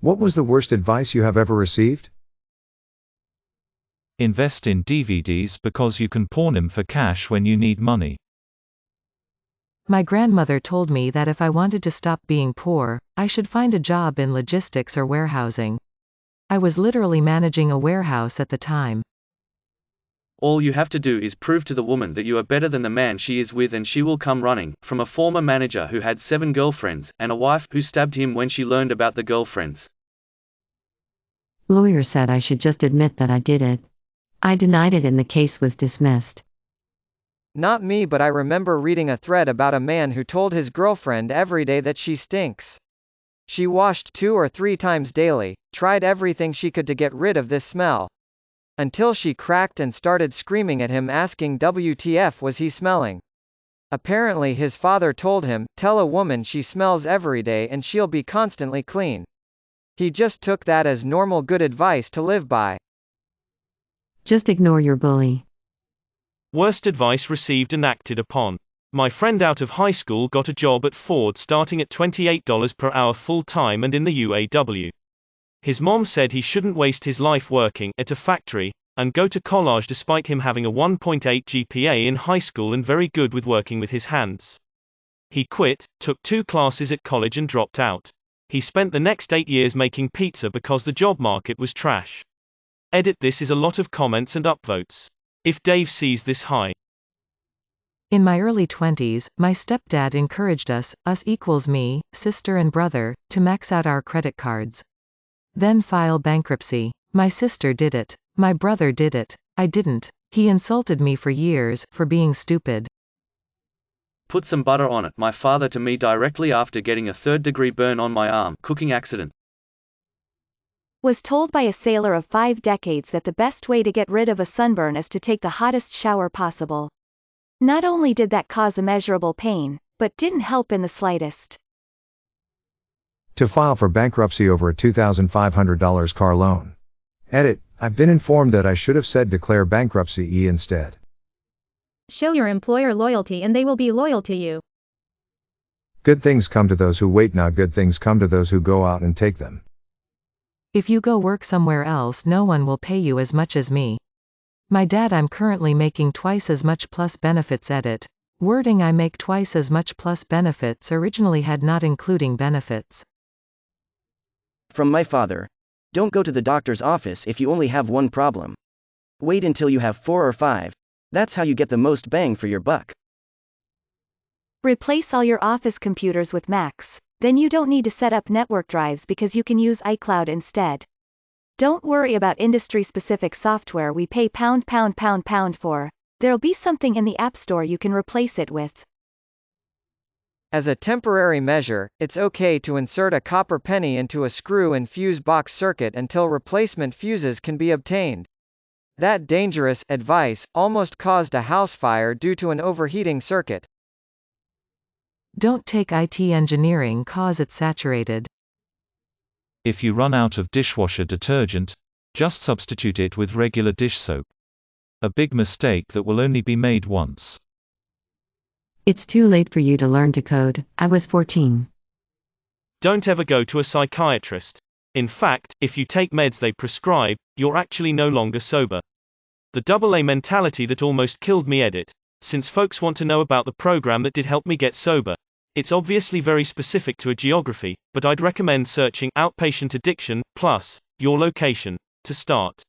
What was the worst advice you have ever received? Invest in DVDs because you can pawn them for cash when you need money. My grandmother told me that if I wanted to stop being poor, I should find a job in logistics or warehousing. I was literally managing a warehouse at the time. All you have to do is prove to the woman that you are better than the man she is with and she will come running. From a former manager who had 7 girlfriends, and a wife who stabbed him when she learned about the girlfriends. Lawyer said I should just admit that I did it. I denied it and the case was dismissed. Not me, but I remember reading a thread about a man who told his girlfriend every day that she stinks. She washed 2 or 3 times daily, tried everything she could to get rid of this smell. Until she cracked and started screaming at him asking WTF was he smelling. Apparently his father told him, tell a woman she smells every day and she'll be constantly clean. He just took that as normal good advice to live by. Just ignore your bully. Worst advice received and acted upon. My friend out of high school got a job at Ford starting at $28 per hour full-time and in the UAW. His mom said he shouldn't waste his life working at a factory and go to college despite him having a 1.8 GPA in high school and very good with working with his hands. He quit, took 2 classes at college and dropped out. He spent the next 8 years making pizza because the job market was trash. Edit. This is a lot of comments and upvotes. If Dave sees this, hi. In my early 20s, my stepdad encouraged us equals me, sister and brother, to max out our credit cards. Then file bankruptcy. My sister did it. My brother did it. I didn't. He insulted me for years, for being stupid. Put some butter on it. My father to me directly after getting a 3rd-degree burn on my arm, cooking accident. Was told by a sailor of 5 decades that the best way to get rid of a sunburn is to take the hottest shower possible. Not only did that cause immeasurable pain, but didn't help in the slightest. To file for bankruptcy over a $2,500 car loan. Edit. I've been informed that I should have said declare bankruptcy instead. Show your employer loyalty and they will be loyal to you. Good things come to those who wait, not good things come to those who go out and take them. If you go work somewhere else, no one will pay you as much as me. My dad, I'm currently making twice as much plus benefits. Edit. Wording. I make twice as much plus benefits originally had not including benefits. From my father. Don't go to the doctor's office if you only have one problem. Wait until you have 4 or 5. That's how you get the most bang for your buck. Replace all your office computers with Macs. Then you don't need to set up network drives because you can use iCloud instead. Don't worry about industry-specific software we pay pound for. There'll be something in the App Store you can replace it with. As a temporary measure, it's okay to insert a copper penny into a screw and fuse box circuit until replacement fuses can be obtained. That dangerous advice almost caused a house fire due to an overheating circuit. Don't take IT engineering cause it's saturated. If you run out of dishwasher detergent, just substitute it with regular dish soap. A big mistake that will only be made once. It's too late for you to learn to code. I was 14. Don't ever go to a psychiatrist. In fact, if you take meds they prescribe, you're actually no longer sober. The AA mentality that almost killed me. Edit. Since folks want to know about the program that did help me get sober. It's obviously very specific to a geography, but I'd recommend searching outpatient addiction plus your location to start.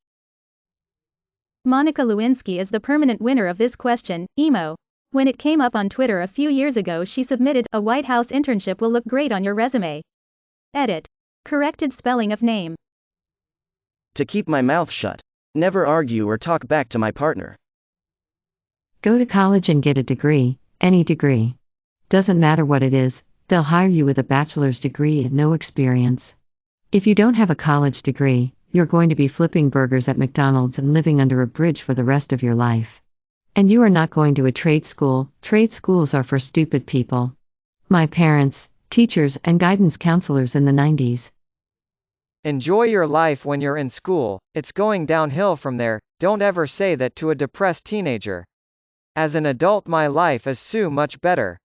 Monica Lewinsky is the permanent winner of this question, emo. When it came up on Twitter a few years ago, she submitted, a White House internship will look great on your resume. Edit. Corrected spelling of name. To keep my mouth shut. Never argue or talk back to my partner. Go to college and get a degree, any degree. Doesn't matter what it is, they'll hire you with a bachelor's degree and no experience. If you don't have a college degree, you're going to be flipping burgers at McDonald's and living under a bridge for the rest of your life. And you are not going to a trade school. Trade schools are for stupid people. My parents, teachers and guidance counselors in the 90s. Enjoy your life when you're in school, it's going downhill from there. Don't ever say that to a depressed teenager. As an adult, my life is so much better.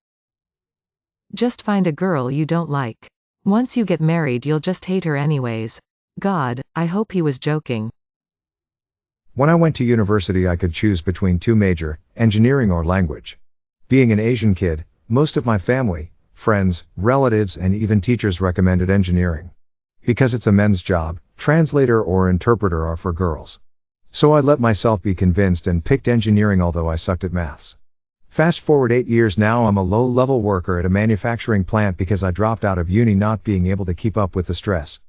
Just find a girl you don't like. Once you get married you'll just hate her anyways. God, I hope he was joking. When I went to university I could choose between two major, engineering or language. Being an Asian kid, most of my family, friends, relatives and even teachers recommended engineering. Because it's a men's job, translator or interpreter are for girls. So I let myself be convinced and picked engineering although I sucked at maths. Fast forward 8 years now I'm a low-level worker at a manufacturing plant because I dropped out of uni not being able to keep up with the stress.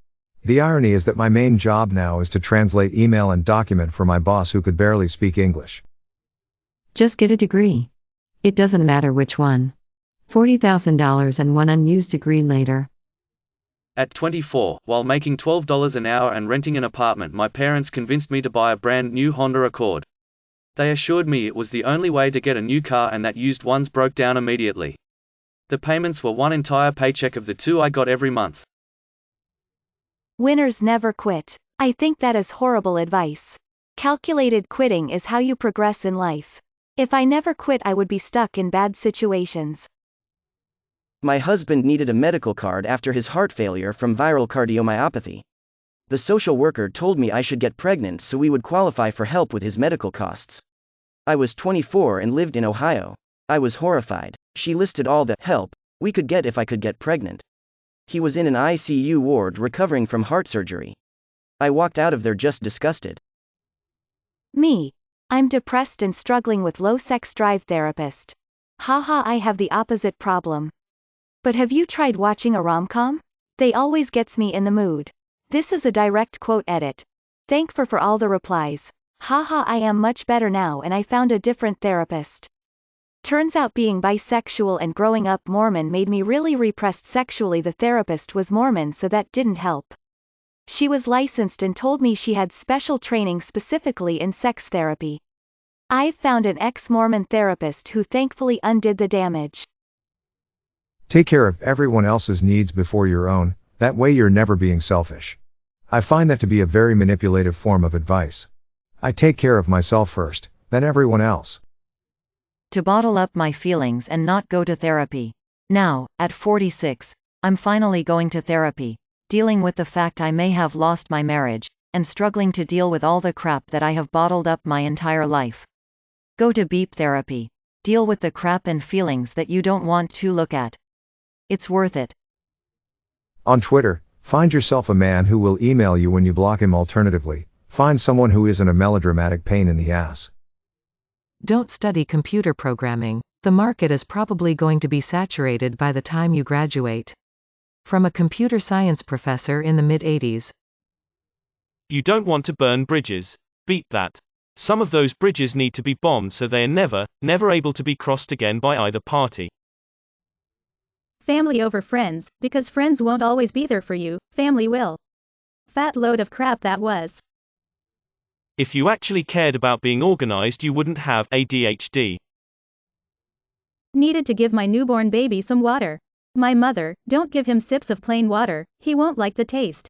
The irony is that my main job now is to translate email and document for my boss who could barely speak English. Just get a degree. It doesn't matter which one. $40,000 and one unused degree later. At 24, while making $12 an hour and renting an apartment, my parents convinced me to buy a brand new Honda Accord. They assured me it was the only way to get a new car and that used ones broke down immediately. The payments were one entire paycheck of the two I got every month. Winners never quit. I think that is horrible advice. Calculated quitting is how you progress in life. If I never quit, I would be stuck in bad situations. My husband needed a medical card after his heart failure from viral cardiomyopathy. The social worker told me I should get pregnant so we would qualify for help with his medical costs. I was 24 and lived in Ohio. I was horrified. She listed all the help we could get if I could get pregnant. He was in an ICU ward recovering from heart surgery. I walked out of there just disgusted. Me. I'm depressed and struggling with low sex drive therapist. Haha, I have the opposite problem. But have you tried watching a rom-com? They always gets me in the mood. This is a direct quote edit. Thankful for all the replies. Haha, I am much better now and I found a different therapist. Turns out being bisexual and growing up Mormon made me really repressed sexually. The therapist was Mormon so that didn't help. She was licensed and told me she had special training specifically in sex therapy. I've found an ex-Mormon therapist who thankfully undid the damage. Take care of everyone else's needs before your own, that way you're never being selfish. I find that to be a very manipulative form of advice. I take care of myself first, then everyone else. To bottle up my feelings and not go to therapy. Now, at 46, I'm finally going to therapy, dealing with the fact I may have lost my marriage, and struggling to deal with all the crap that I have bottled up my entire life. Go to beep therapy. Deal with the crap and feelings that you don't want to look at. It's worth it. On Twitter, find yourself a man who will email you when you block him. Alternatively, find someone who isn't a melodramatic pain in the ass. Don't study computer programming. The market is probably going to be saturated by the time you graduate. From a computer science professor in the mid-80s. You don't want to burn bridges. Beat that. Some of those bridges need to be bombed so they are never able to be crossed again by either party. Family over friends, because friends won't always be there for you, family will. Fat load of crap that was. If you actually cared about being organized, you wouldn't have ADHD. Needed to give my newborn baby some water. My mother, don't give him sips of plain water, he won't like the taste.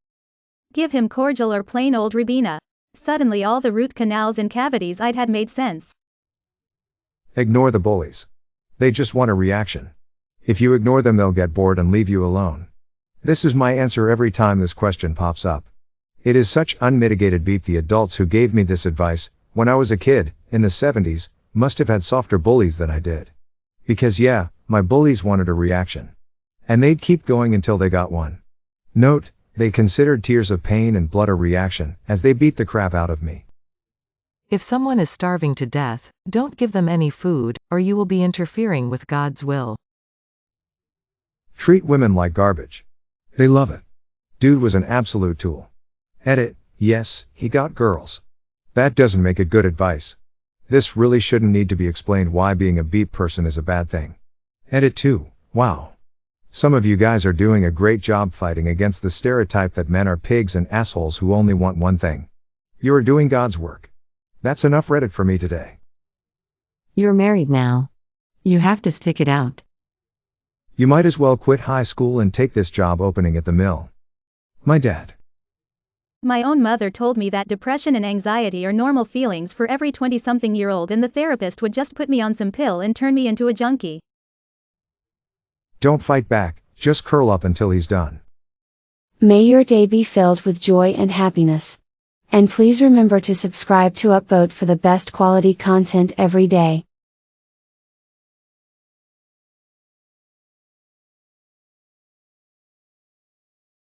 Give him cordial or plain old Ribena. Suddenly all the root canals and cavities I'd had made sense. Ignore the bullies. They just want a reaction. If you ignore them they'll get bored and leave you alone. This is my answer every time this question pops up. It is such unmitigated beep. The adults who gave me this advice, when I was a kid, in the 70s, must have had softer bullies than I did. Because yeah, my bullies wanted a reaction. And they'd keep going until they got one. Note, they considered tears of pain and blood a reaction, as they beat the crap out of me. If someone is starving to death, don't give them any food, or you will be interfering with God's will. Treat women like garbage. They love it. Dude was an absolute tool. Edit, yes, he got girls. That doesn't make it good advice. This really shouldn't need to be explained why being a beep person is a bad thing. Edit 2, wow. Some of you guys are doing a great job fighting against the stereotype that men are pigs and assholes who only want one thing. You are doing God's work. That's enough Reddit for me today. You're married now. You have to stick it out. You might as well quit high school and take this job opening at the mill. My dad. My own mother told me that depression and anxiety are normal feelings for every 20-something-year-old, and the therapist would just put me on some pill and turn me into a junkie. Don't fight back, just curl up until he's done. May your day be filled with joy and happiness. And please remember to subscribe to Upvote for the best quality content every day.